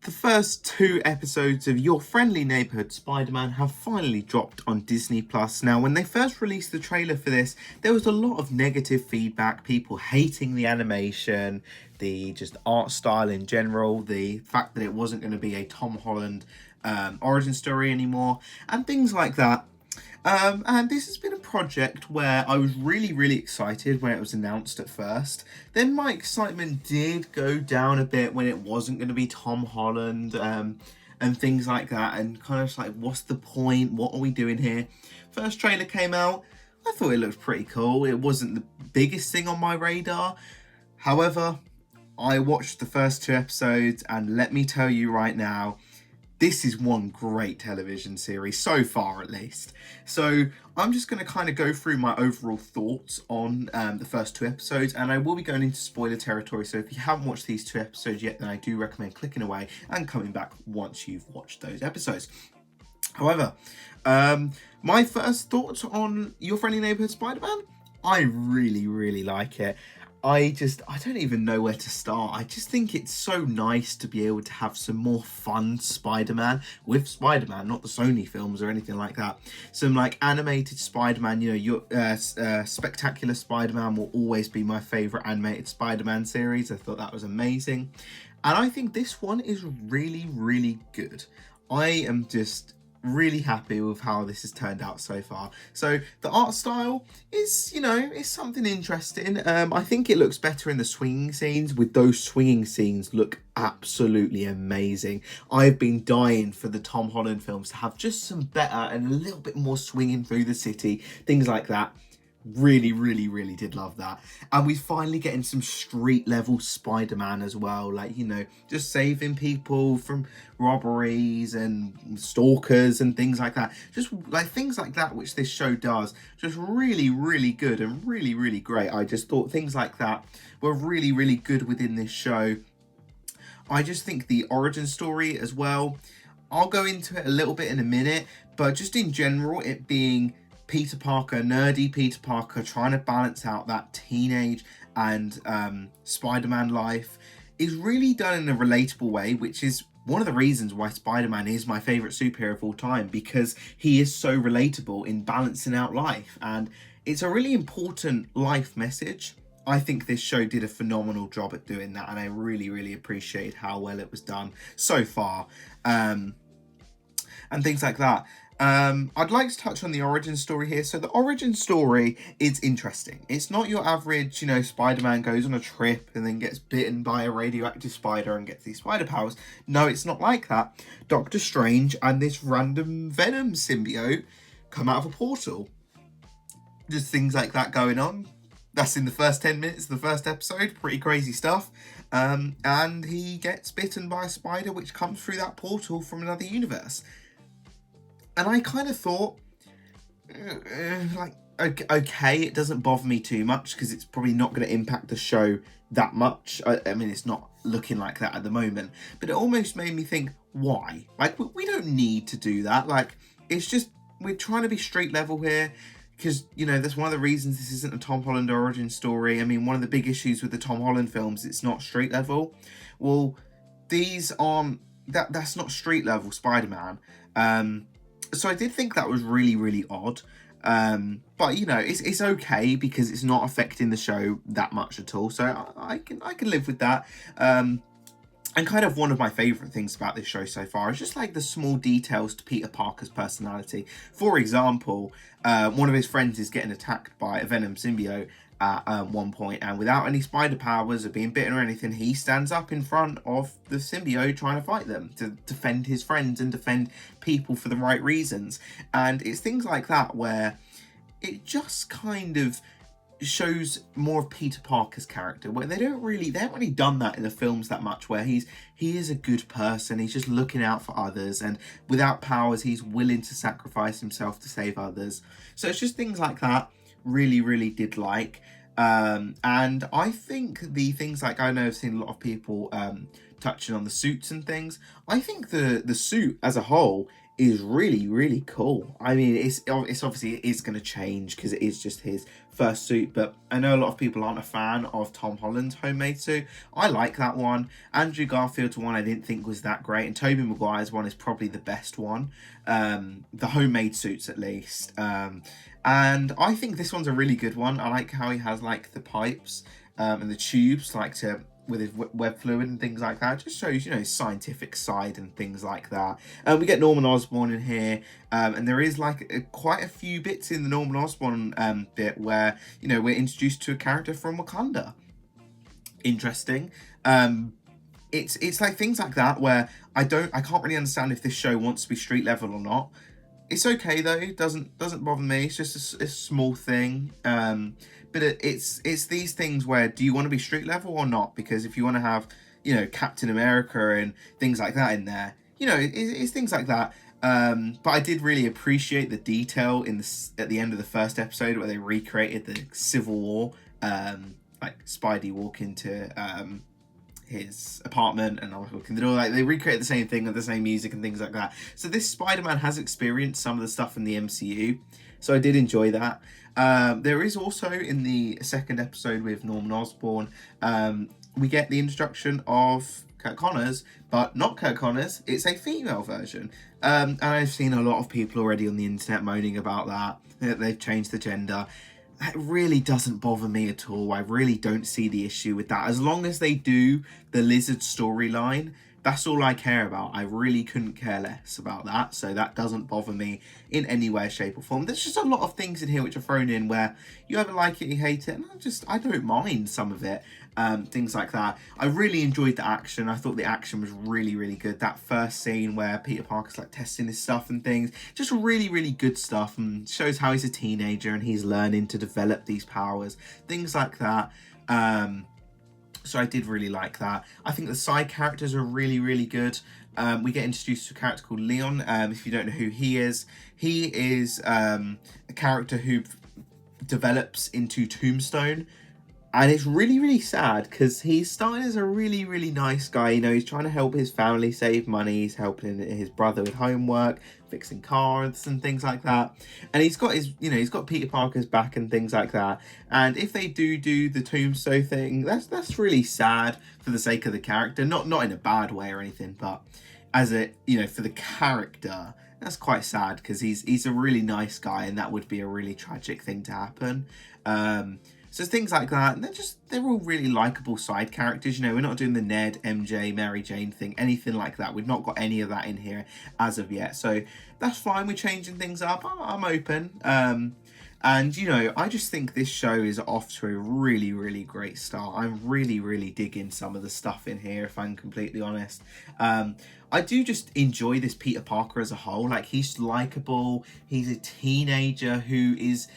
The first 2 episodes of Your Friendly Neighbourhood Spider-Man have finally dropped on Disney+. Now, when they first released the trailer for this, there was a lot of negative feedback, people hating the animation, the just art style in general, the fact that it wasn't going to be a Tom Holland origin story anymore, and things like that. And this has been a project where I was really excited when it was announced at first. Then my excitement did go down a bit when it wasn't going to be Tom Holland and things like that. And kind of just like, what's the point? What are we doing here? First trailer came out. I thought it looked pretty cool. It wasn't the biggest thing on my radar. However, I watched the first 2 episodes and let me tell you right now, this is one great television series, so far at least. So I'm just going to kind of go through my overall thoughts on the first 2 episodes, and I will be going into spoiler territory. So if you haven't watched these 2 episodes yet, then I do recommend clicking away and coming back once you've watched those episodes. However, my first thoughts on Your Friendly Neighbourhood Spider-Man, I really like it. I don't even know where to start. I just think it's so nice to be able to have some more fun Spider-Man with Spider-Man, not the Sony films or anything like that. Some like animated Spider-Man, you know, your Spectacular Spider-Man will always be my favourite animated Spider-Man series. I thought that was amazing. And I think this one is really good. I am just really happy with how this has turned out so far. So the art style is, you know, is something interesting. I think it looks better in the swinging scenes. With those swinging scenes look absolutely amazing. I've been dying for the Tom Holland films to have just some better and a little bit more swinging through the city, things like that. Really did love that. And we're finally getting some street level Spider-Man as well, like, you know, just saving people from robberies and stalkers and things like that. Just like things like that, which this show does, just really good and really great. I just thought things like that were really good within this show. I just think the origin story as well, I'll go into it a little bit in a minute, but just in general, it being Peter Parker, nerdy Peter Parker, trying to balance out that teenage and Spider-Man life is really done in a relatable way, which is one of the reasons why Spider-Man is my favourite superhero of all time, because he is so relatable in balancing out life, and it's a really important life message. I think this show did a phenomenal job at doing that, and I really appreciate how well it was done so far, and things like that. I'd like to touch on the origin story here. So the origin story is interesting. It's not your average, you know, Spider-Man goes on a trip and then gets bitten by a radioactive spider and gets these spider powers. No, it's not like that. Doctor Strange and this random Venom symbiote come out of a portal. Just things like that going on. That's in the first 10 minutes of the first episode. Pretty crazy stuff. And he gets bitten by a spider which comes through that portal from another universe. And I kind of thought, okay, it doesn't bother me too much because it's probably not going to impact the show that much. I mean, it's not looking like that at the moment. But it almost made me think, why? Like, we don't need to do that. Like, it's just, we're trying to be street level here. Because, you know, that's one of the reasons this isn't a Tom Holland origin story. I mean, one of the big issues with the Tom Holland films, it's not street level. Well, these aren't, that's not street level Spider-Man. So I did think that was really odd. But, you know, it's okay because it's not affecting the show that much at all. So I can live with that. And kind of one of my favourite things about this show so far is just like the small details to Peter Parker's personality. For example, one of his friends is getting attacked by a Venom symbiote at one point, and without any spider powers or being bitten or anything, he stands up in front of the symbiote trying to fight them, to defend his friends and defend people for the right reasons. And it's things like that where it just kind of shows more of Peter Parker's character, where they haven't really done that in the films that much, where he is a good person, he's just looking out for others, and without powers he's willing to sacrifice himself to save others. So it's just things like that really did like. And I think the things like, I know I've seen a lot of people touching on the suits and things. I think the suit as a whole is really, really cool. I mean, it's obviously, it is going to change because it is just his first suit, but I know a lot of people aren't a fan of Tom Holland's homemade suit. I like that one. Andrew Garfield's one I didn't think was that great, and Tobey Maguire's one is probably the best one, the homemade suits at least. And I think this one's a really good one. I like how he has like the pipes and the tubes like to with his web fluid and things like that. It just shows, you know, his scientific side and things like that. We get Norman Osborn in here, and there is like quite a few bits in the Norman Osborn bit where, you know, we're introduced to a character from Wakanda. Interesting. It's like things like that where I can't really understand if this show wants to be street level or not. It's okay though. It doesn't bother me. It's just a small thing. But it's these things where, do you want to be street level or not? Because if you want to have, you know, Captain America and things like that in there, you know, it's things like that. But I did really appreciate the detail at the end of the first episode where they recreated the Civil War, like Spidey walk into his apartment and looking the door, like they recreate the same thing with the same music and things like that. So this Spider-Man has experienced some of the stuff in the MCU, so I did enjoy that. There is also in the second episode with Norman Osborn, we get the introduction of Kurt Connors, but not Kurt Connors, it's a female version. And I've seen a lot of people already on the internet moaning about that they've changed the gender. That really doesn't bother me at all. I really don't see the issue with that. As long as they do the Lizard storyline, that's all I care about. I really couldn't care less about that. So that doesn't bother me in any way, shape or form. There's just a lot of things in here which are thrown in where you either like it, you hate it. And I don't mind some of it. Things like that. I really enjoyed the action. I thought the action was really, really good. That first scene where Peter Parker's like testing his stuff and things, just really, really good stuff, and shows how he's a teenager and he's learning to develop these powers, things like that. So I did really like that. I think the side characters are really, really good. We get introduced to a character called Leon. If you don't know who he is a character who develops into Tombstone. And it's really, really sad because he's starting as a really, really nice guy. You know, he's trying to help his family save money. He's helping his brother with homework, fixing cars and things like that. And he's got he's got Peter Parker's back and things like that. And if they do the Tombstone thing, that's really sad for the sake of the character. Not in a bad way or anything, but as a, you know, for the character, that's quite sad because he's a really nice guy and that would be a really tragic thing to happen. So things like that, and they're all really likable side characters. You know, we're not doing the Ned, MJ, Mary Jane thing, anything like that. We've not got any of that in here as of yet. So that's fine. We're changing things up. I'm open. And, you know, I just think this show is off to a really, really great start. I'm really, really digging some of the stuff in here, if I'm completely honest. I do just enjoy this Peter Parker as a whole. Like, he's likable. He's a teenager who is...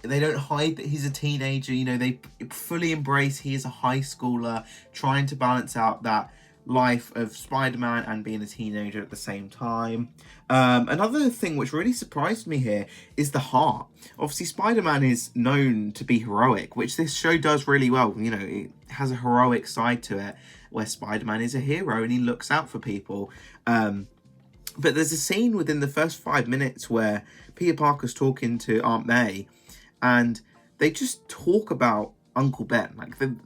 they don't hide that he's a teenager. You know, they fully embrace he is a high schooler trying to balance out that life of Spider-Man and being a teenager at the same time. Another thing which really surprised me here is the heart. Obviously, Spider-Man is known to be heroic, which this show does really well. You know, it has a heroic side to it where Spider-Man is a hero and he looks out for people. But there's a scene within the first 5 minutes where Peter Parker's talking to Aunt May and they just talk about Uncle Ben. Like the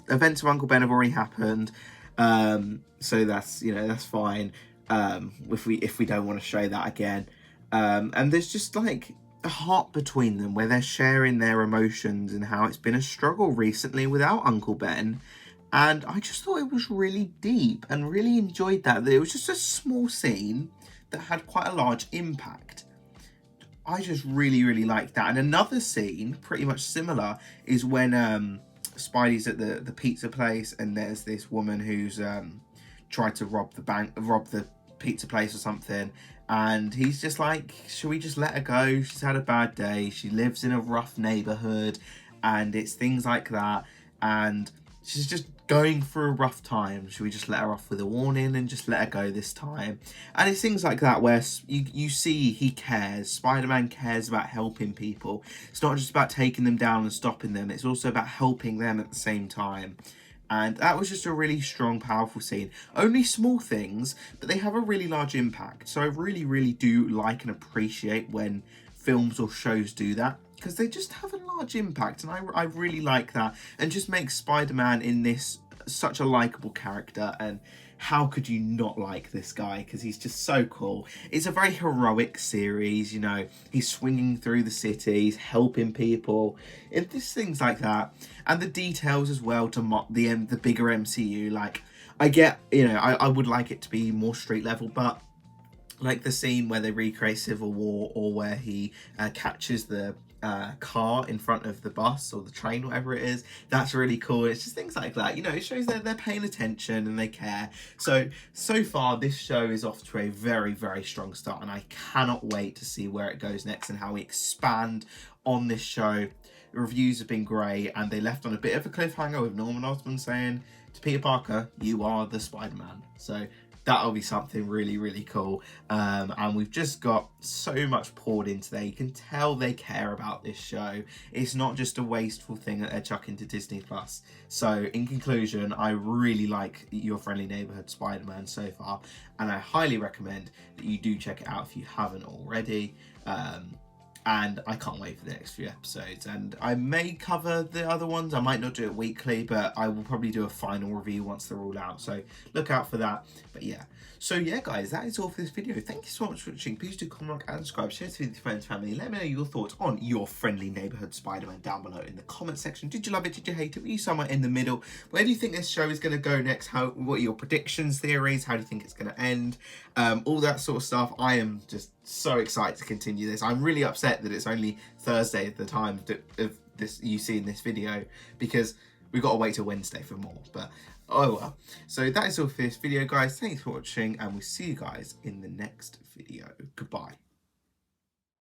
events of Uncle Ben have already happened. So that's, you know, that's fine. If we don't want to show that again. And there's just like a heart between them where they're sharing their emotions and how it's been a struggle recently without Uncle Ben. And I just thought it was really deep and really enjoyed that. It was just a small scene that had quite a large impact. I just really, really liked that. And another scene, pretty much similar, is when Spidey's at the pizza place and there's this woman who's tried to rob the pizza place or something. And he's just like, should we just let her go? She's had a bad day. She lives in a rough neighborhood and it's things like that. And she's just going through a rough time. Should we just let her off with a warning and just let her go this time? And it's things like that where you see he cares. Spider-Man cares about helping people. It's not just about taking them down and stopping them. It's also about helping them at the same time. And that was just a really strong, powerful scene. Only small things, but they have a really large impact. So I really, really do like and appreciate when films or shows do that, because they just have a large impact. And I really like that, and just makes Spider-Man in this such a likable character. And how could you not like this guy? Because he's just so cool. It's a very heroic series, you know. He's swinging through the cities, helping people, and just things like that. And the details as well to mock the bigger MCU. Like, I get, you know, I would like it to be more street level, but like the scene where they recreate Civil War, or where he catches the car in front of the bus or the train, whatever it is, that's really cool. It's just things like that, you know. It shows that they're paying attention and they care. So far this show is off to a very, very strong start, and I cannot wait to see where it goes next and how we expand on this show. The reviews have been great, and they left on a bit of a cliffhanger with Norman Osborn saying to Peter Parker, "You are the Spider-Man." So that'll be something really, really cool. And we've just got so much poured into there. You can tell they care about this show. It's not just a wasteful thing that they're chucking to Disney+. So in conclusion, I really like Your Friendly Neighborhood Spider-Man so far, and I highly recommend that you do check it out if you haven't already. And I can't wait for the next few episodes. And I may cover the other ones. I might not do it weekly, but I will probably do a final review once they're all out. So look out for that. But yeah. So yeah, guys, that is all for this video. Thank you so much for watching. Please do comment, like, and subscribe. Share this video with your friends, family. Let me know your thoughts on Your Friendly Neighborhood Spider-Man down below in the comment section. Did you love it? Did you hate it? Were you somewhere in the middle? Where do you think this show is going to go next? What are your predictions, theories? How do you think it's going to end? All that sort of stuff. I am just so excited to continue this. I'm really upset that it's only Thursday at the time of this you see in this video, because we've got to wait till Wednesday for more. But oh well. So that is all for this video, guys. Thanks for watching, and we'll see you guys in the next video. Goodbye.